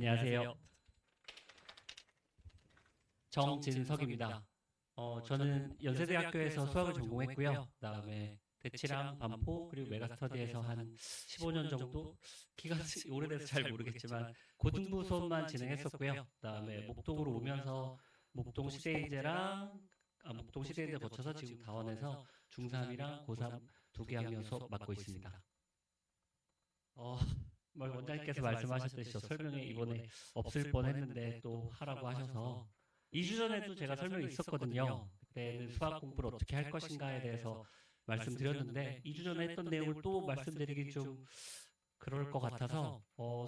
안녕하세요. 정진석입니다. 저는 연세대학교에서 수학을 전공했고요. 그다음에 대치랑 반포 그리고 메가스터디에서 한 15년 정도 기간이 오래돼서 잘 모르겠지만 고등부 수업만 진행했었고요. 그다음에 목동으로 오면서 목동 시대인재랑 목동 시대인재 거쳐서 지금 다원에서 중3이랑 고3 두 개 학년 수업 맡고 있습니다. 어, 원장님께서 말씀하셨듯이 저 설명회 이번에 없을 뻔했는데 또 하라고 하셔서 2주 전에도 제가 설명이 있었거든요. 그때는 수학 공부를 어떻게 할 것인가에 대해서 말씀드렸는데 2주 전에 했던 내용을 또 말씀드리기 좀 그럴 것 같아서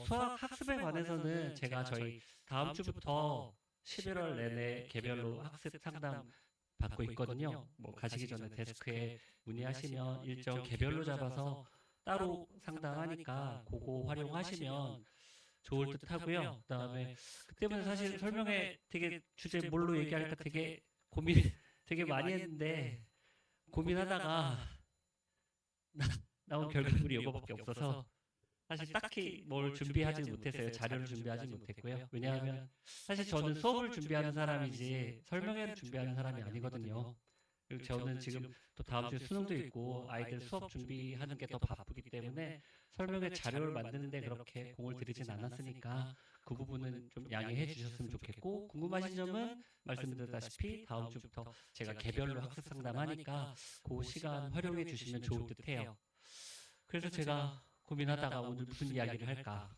수학 학습에 관해서는 제가 저희 다음 주부터 11월 내내 개별로 학습 상담 받고 있거든요. 뭐 가시기 전에 데스크에 문의하시면 일정 개별로 잡아서 따로 상담하니까 그거 활용하시면 좋을 듯 하고요. 그다음에 그때는 사실 설명회 되게 주제 뭘로 얘기할까 되게 고민 되게 많이 했는데 고민하다가 나온 결과물이 이거밖에 없어서 사실 딱히 뭘 준비하지 못했어요. 자료를 준비하지 못했고요. 왜냐하면 사실 저는 수업을 준비하는 사람이지 설명회를 준비하는 사람이 아니거든요. 그리고 저는 지금 또 다음 주에 수능도 있고 아이들 수업 준비하는 게 더 바쁘기 때문에 설명회 자료를 만드는데 그렇게 공을 들이진 않았으니까 그 부분은 좀 양해해 주셨으면 좋겠고 궁금하신 점은 말씀드렸다시피 다음 주부터 제가 개별로 학습 상담하니까 그 시간 활용해 주시면 좋을 듯 해요. 그래서 제가 고민하다가 오늘 무슨 이야기를 할까.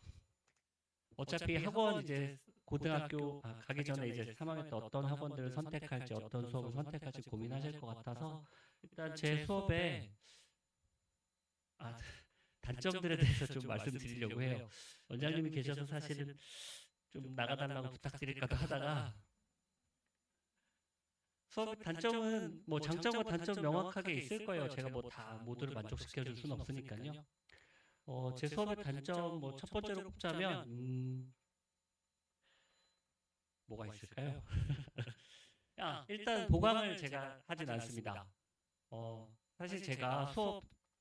어차피 학원 이제 고등학교 가기 전에 이제 3학년 때 어떤 학원들을 선택할지 어떤 수업을 선택할지 고민하실 것 같아서 일단 제 수업에 아, 단점들에 대해서 좀 말씀드리려고 해요. 원장님이 계셔서 사실은 좀 나가달라고 부탁드릴까도 하다가 수업의 단점은 뭐 장점과 단점 명확하게 있을 거예요. 제가 뭐 다 모두를 만족시켜줄 수는 없으니까요. 제 수업의 단점 뭐 첫 번째로 꼽자면 뭐가 있을까요? 일단 보강을 제가 하진 않습니다. 사실 제가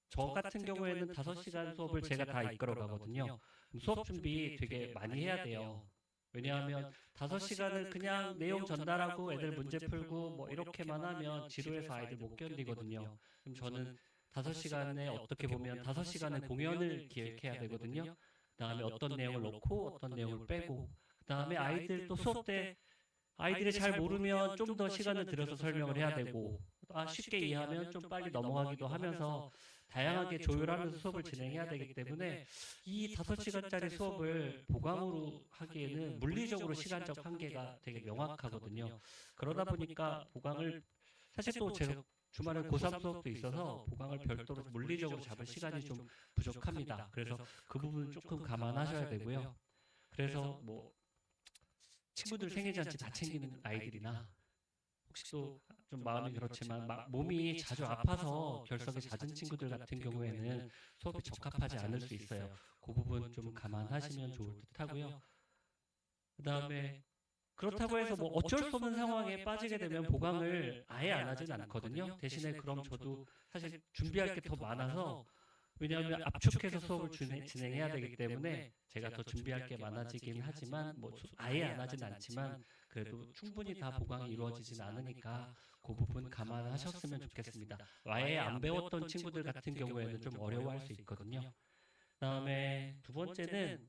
저 같은 경우에는 5시간 수업을 제가 다 이끌어 가거든요. 수업 준비 되게 많이 해야 돼요. 왜냐하면 5시간을 그냥 내용 전달하고 애들 문제 풀고 뭐 이렇게만 하면 지루해서 아이들 못 견디거든요. 그럼 저는 5시간에 어떻게 보면 5시간의 공연을 기획해야 되거든요. 그다음에 어떤 내용을 넣고 어떤 내용을 빼고 그다음에 아이들 또 수업 때 아이들이 잘 모르면 좀 더 시간을 들여서 설명을 해야 되고, 쉽게 이해하면 좀 빨리 넘어가기도 하면서 다양하게 조율하면서 수업을 진행해야 되기 때문에 이 5시간짜리 수업을 보강으로 하기에는 물리적으로 시간적 한계가 되게 명확하거든요. 그러다 보니까 보강을 사실 또 제가 주말에 고3 수업도 있어서 보강을 별도로 물리적으로 잡을 시간이 좀 부족합니다. 그래서 그 부분 조금 감안하셔야 되고요. 그래서 뭐 친구들 생일잔치 다 챙기는 아이들이나 혹시 또 좀 마음이 그렇지만 몸이 자주 아파서 결석이 잦은 친구들 같은 경우에는 수업이 적합하지 않을 수 있어요. 그 부분 좀 감안하시면 좋을 듯 하고요. 그다음에 그렇다고 해서 뭐 어쩔 수 없는 상황에 빠지게 되면 보강을 아예 안 하진 않거든요. 대신에 그럼 저도 사실 준비할 게 더 많아서 왜냐하면 압축해서 수업을 진행해야 되기 때문에 제가 더 준비할 게 많아지긴 하지만 뭐 아예 안 하진 않지만 그래도 충분히 다 보강이 이루어지진 않으니까 그 부분 감안하셨으면 좋겠습니다. 아예 안 배웠던 친구들 같은 경우에는 좀 어려워할 수 있거든요. 그다음에 두 번째는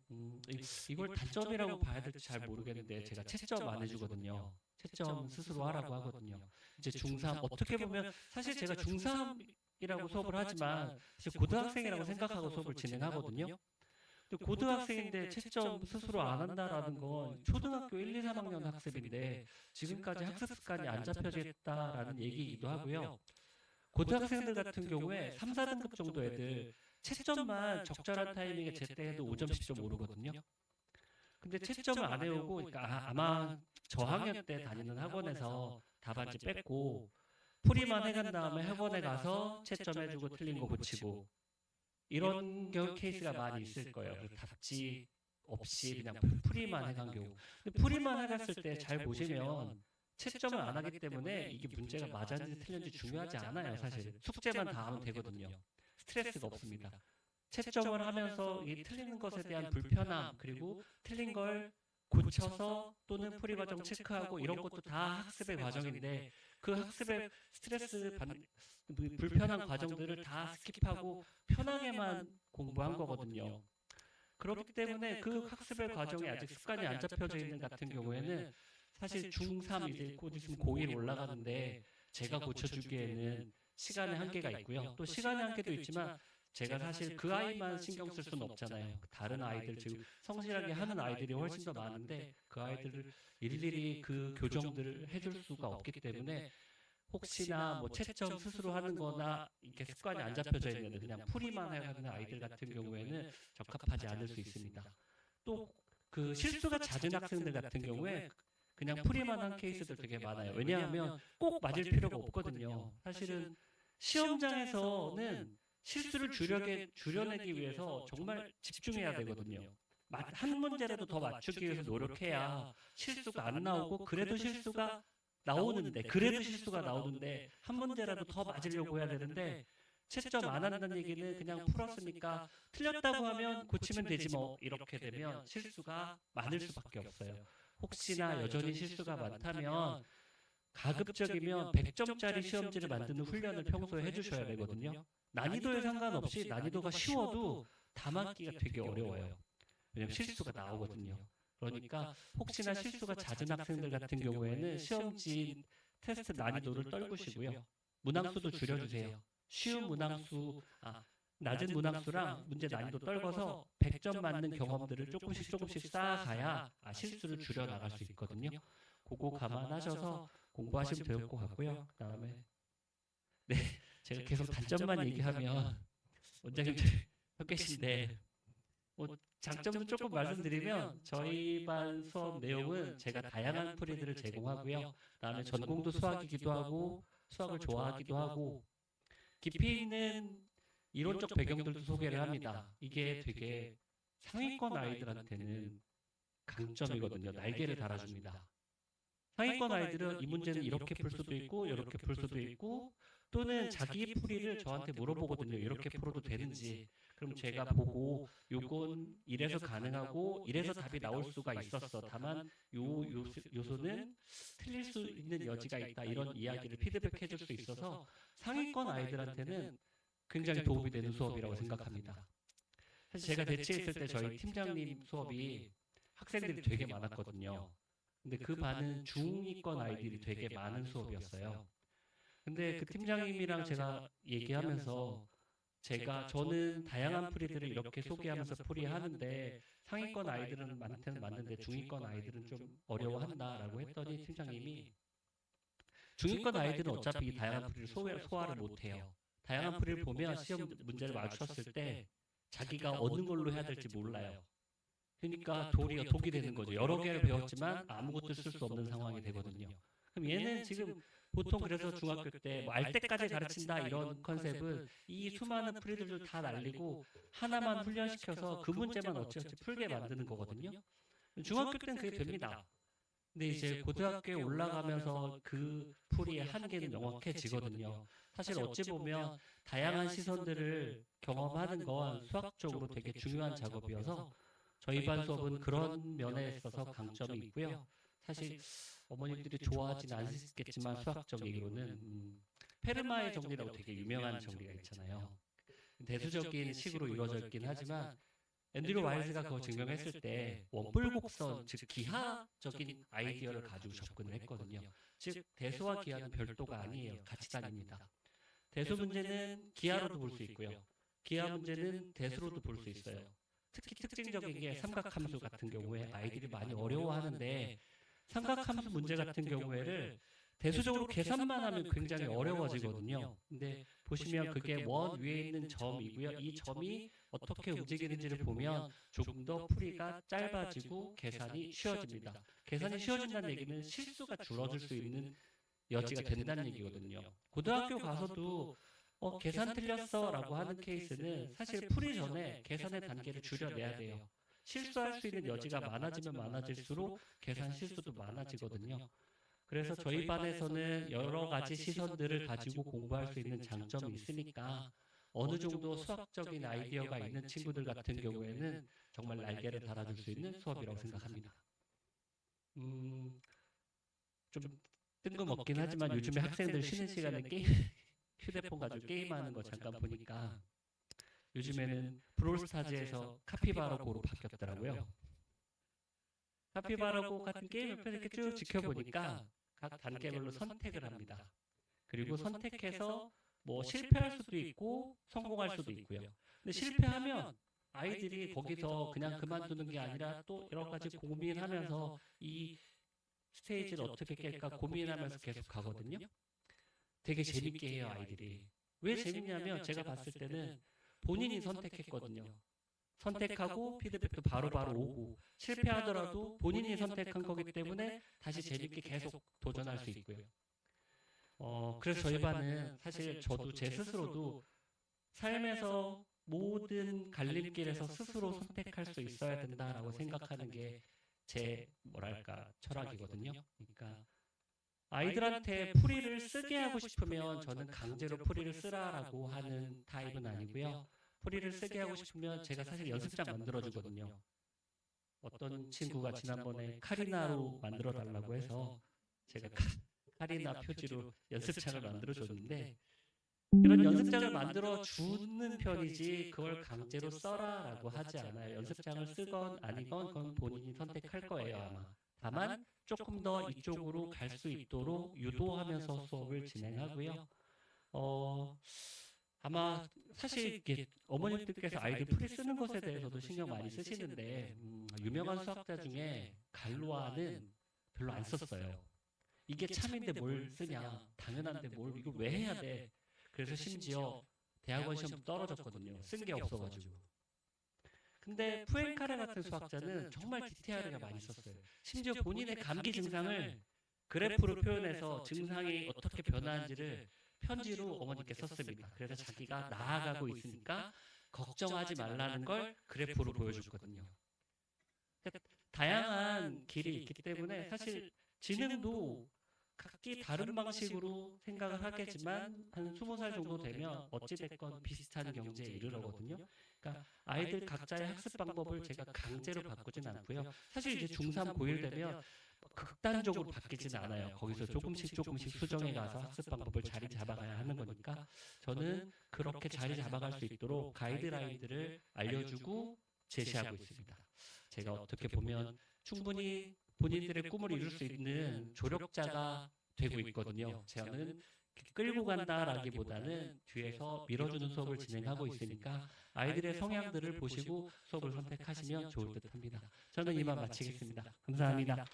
이걸 단점이라고 봐야 될지 잘 모르겠는데 제가 채점 안 해주거든요. 채점 스스로 하라고 하거든요. 이제 중3 어떻게 보면 사실 제가 중3이라고 수업을 하지만 사실 고등학생이라고 생각하고 수업을 진행하거든요. 근데 고등학생인데 채점 스스로 안 한다라는 건 초등학교 1, 2, 3학년 학습인데 지금까지 학습 습관이 안 잡혀졌다라는 얘기이기도 하고요. 고등학생들 같은 경우에 3, 4등급 정도 애들 채점만 적절한 타이밍에 제때 해도 5점, 10점 오르거든요. 근데 채점을 안 해오고, 그러니까 아마 저학년 때 다니는 학원에서 답안지 뺐고, 풀이만 해간 다음에 학원에 가서 채점해주고 틀린 거 고치고, 이런 경우 케이스가 많이 있을 거예요. 그래서 답지 없이 그냥 풀이만 해간 경우. 근데 풀이만 해갔을 때 잘 보시면 채점을 안 하기 때문에 이게 문제가 맞았는지 틀렸는지 중요하지 않아요, 사실. 숙제만 다 하면 되거든요. 스트레스가 없습니다. 채점을 하면서 이 틀리는 것에 대한 불편함 그리고 틀린 걸 고쳐서 또는 풀이 과정 체크하고 이런 것도 다 학습의 과정인데 그 학습의 스트레스 불편한 과정들을 다 스킵하고 편하게만 공부한 거거든요. 그렇기 때문에 그 학습의 과정이 아직 습관이 안 잡혀져 있는 같은 경우에는 사실 중3 이제 곧 있으면 고1 올라가는데 제가 고쳐주기에는 시간의 한계가 있고요. 또 시간의 한계도 있지만 제가 사실 그 아이만 신경 쓸 수는 없잖아요. 다른 아이들 지금 성실하게 하는 아이들이 훨씬 더 많은데 그 아이들을 일일이 그 교정들을 해줄 수가 없기 때문에 혹시나 뭐 채점 스스로 하는 거나 이렇게 습관이 안 잡혀져 있는 그냥 풀이만 하는 아이들 같은 경우에는 적합하지 않을 수 있습니다. 또 그 실수가 잦은 학생들 같은 경우에 그냥 풀이만 한 케이스들 되게 많아요. 왜냐하면 꼭 맞을 필요가 없거든요. 사실은 시험장에서는 실수를 줄여내기 위해서 정말 집중해야 되거든요. 한 문제라도 더 맞추기 위해서 노력해야 실수가 안 나오고 그래도 실수가 나오는데 한 문제라도 더 맞으려고 해야 되는데 채점 안 한다는 얘기는 그냥 풀었으니까 틀렸다고 하면 고치면 되지 뭐 이렇게 되면 실수가 많을 수밖에 없어요. 혹시나 여전히 실수가 많다면 가급적이면 100점짜리 시험지를 만드는 훈련을 평소에 해주셔야 되거든요. 난이도에 상관없이 난이도가 쉬워도 담아기가 되게 어려워요. 왜냐면 실수가 나오거든요. 그러니까 혹시나 실수가 잦은 학생들 같은 경우에는 시험지 테스트 난이도를 떨구시고요. 문항수도 줄여주세요. 쉬운 문항수, 낮은 문항수랑 문제 난이도 떨궈서 100점 맞는 경험들을 조금씩 쌓아가야 실수를 줄여나갈 수 있거든요. 그거 감안하셔서 공부하시면 될 것 같고요. 그다음에 네, 제가 계속 단점만 얘기하면 원장님 몇 계신데 뭐 장점도 조금 말씀드리면 저희 반 수업 내용은 제가 다양한 풀이들을 제공하고요. 그다음에 전공도 수학이기도 하고 수학을 좋아하기도 하고 깊이 있는 이론적 배경들도 소개를 합니다. 이게 되게 상위권 아이들한테는 강점이거든요. 날개를 달아줍니다. 상위권 아이들은 이 문제는 이렇게 풀 수도 있고 이렇게 풀 수도 있고 또는 자기 풀이를 저한테 물어보거든요. 이렇게 풀어도 되는지. 그럼 제가 보고 요건 이래서 가능하고 이래서 답이 나올 수가 있었어. 다만 요소는 틀릴 수 있는 여지가 있다. 이런 이야기를 피드백해 줄 수 있어서 상위권 아이들한테는 굉장히 도움이 되는 수업이라고 생각합니다. 사실 제가 대치했을 때 저희 팀장님 수업이 학생들이 되게 많았거든요. 근데 그 반은 중위권 아이들이 되게 많은 수업이었어요. 근데 그 팀장님이랑 제가 얘기하면서 저는 다양한 풀이들을 이렇게 소개하면서 풀이하는데 상위권 아이들은 많대는 맞는데 중위권 아이들은 좀 어려워한다라고 했더니 팀장님이 중위권 아이들은 어차피 이 다양한 풀이를 소화를 못해요. 다양한 풀이를 보면 시험 문제를 맞췄을 때 자기가 어느 걸로 해야 될지 몰라요. 그러니까 도리가 독이 되는 거죠. 여러 개를 배웠지만 아무것도 쓸 수 없는 상황이 되거든요. 그럼 얘는 지금 보통 그래서 중학교 때 뭐 알 때까지 가르친다 이런 컨셉은 이 수많은 풀이들을 다 날리고 하나만 훈련시켜서 그 문제만 어찌어찌 풀게 만드는 거거든요. 중학교 때는 그게 됩니다. 근데 이제 고등학교에 올라가면서 그 풀이의 한계는 명확해지거든요. 사실 어찌 보면 다양한 시선들을 경험하는 건 수학적으로 되게 중요한 작업이어서 저희 반 수업은 그런 면에 있어서 강점이 있고요. 사실 어머님들이 좋아하진 않으시겠지만 수학적으로는 페르마의 정리라고 되게 유명한 정리가 있잖아요. 대수적인 식으로 이루어져 있긴 하지만 앤드류 와일즈가 그거 증명했을 때 원뿔곡선, 즉 기하적인 아이디어를 가지고 접근을 했거든요. 즉 대수와 기하는 별도가 아니에요. 같이 다닙니다. 대수 문제는 기하로도 볼 수 있고요. 기하 문제는 대수로도 볼 수 있어요. 특히 특징적인 게 삼각함수 같은 경우에 아이들이 많이 어려워하는데 삼각함수 문제 같은 경우에를 대수적으로 계산만 하면 굉장히 어려워지거든요. 근데 보시면 그게 원 위에 있는 점이고요. 이 점이 어떻게 움직이는지를 보면 조금 더 풀이가 짧아지고 계산이 쉬워집니다. 계산이 쉬워진다는 얘기는 실수가 줄어들 수 있는 여지가 된다는 얘기거든요. 고등학교 가서도 계산 틀렸어 라고 하는 케이스는 사실 풀이 전에 계산의 단계를 줄여내야 돼요. 실수할 수 있는 여지가 많아지면 많아질수록 계산 실수도 많아지거든요. 그래서 저희 반에서는 여러 가지 시선들을 가지고 공부할 수 있는 장점이 있으니까 어느 정도 수학적인 아이디어가 있는 친구들 같은 경우에는 정말 날개를 달아줄 수 있는 수업이라고 생각합니다. 좀 뜬금없긴 하지만 요즘에 학생들 쉬는 시간에 휴대폰 가지고 게임하는 거 잠깐 보니까 요즘에는 브롤스타즈에서 카피바라고로 바뀌었더라고요. 카피바라고 같은 게임 옆에서 이렇게 쭉 지켜보니까 각 단계별로 선택을 합니다. 그리고 선택해서 뭐 실패할 수도 있고 성공할 수도 있고요. 근데 실패하면 아이들이 거기서 그냥 그만두는 게 아니라 또 여러 가지 고민하면서 이 스테이지를 어떻게 깰까 고민하면서 계속 가거든요. 되게 재밌게 해요, 아이들이. 왜 재밌냐면 제가 봤을 때는 본인이 선택했거든요. 선택하고 피드백도 바로바로 오고 실패하더라도 본인이 선택한 거기 때문에 다시 재밌게 계속 도전할 수 있고요. 그래서 저희 반은 사실 저도 제 스스로도 삶에서 모든 갈림길에서 스스로 선택할 수 있어야 된다라고 생각하는 게 제 뭐랄까 철학이거든요. 그러니까 아이들한테 풀이를 쓰게 하고 싶으면 저는 강제로 풀이를 쓰라라고 하는 타입은 아니고요. 풀이를 쓰게 하고 싶으면 제가 사실 연습장 만들어 주거든요. 어떤 친구가 지난번에 카리나로 만들어 달라고 해서 제가 카리나 표지로 연습장을 만들어 줬는데 이런 연습장을 만들어 주는 편이지 그걸 강제로 써라라고 하지 않아요. 연습장을 쓰건 아니건 그건 본인이 선택할 거예요, 아마. 다만 조금 더 이쪽으로 갈 수 있도록 유도하면서 수업을 진행하고요. 어, 아마 사실 이게 어머님들께서 아이들 풀이 쓰는 것에 대해서도 신경 많이 쓰시는데 유명한 수학자 중에 갈로아는 별로 안 썼어요. 이게 참인데 뭘 쓰냐? 당연한데 뭘 이걸 왜 해야 돼? 그래서 심지어 대학원 시험도 떨어졌거든요. 쓴 게 없어가지고. 근데 푸엔카레 같은 수학자는 정말 디테일하게 많이 썼어요. 심지어 본인의 감기 증상을 그래프로 표현해서 증상이 어떻게 변화한지를 편지로 어머니께 썼습니다. 그래서 자기가 나아가고 있으니까 걱정하지 말라는 걸 그래프로 보여줬거든요. 그러니까 다양한 길이 있기 때문에 사실 지능도 각기 다른 방식으로 생각을 하겠지만 한 20살 정도 되면 어찌됐건 비슷한 경지에 이르러거든요. 그러니까 아이들 각자의 학습 방법을 제가 강제로 바꾸진 않고요. 사실 이제 중3, 고1 되면 극단적으로 바뀌지는 않아요. 거기서 조금씩 조금씩 수정해 가서 학습 방법을 자리 잡아가야 하는 거니까 저는 그렇게 자리 잡아갈 수 있도록 가이드라인들을 알려주고 제시하고 있습니다. 제가 어떻게 보면 충분히 본인들의 꿈을 이룰 수 있는 조력자가 되고 있거든요. 저는 끌고 간다라기보다는 뒤에서 밀어주는 수업을 진행하고 있으니까 아이들의 성향들을 보시고 수업을 선택하시면 좋을 듯 합니다. 저는 이만 마치겠습니다. 감사합니다.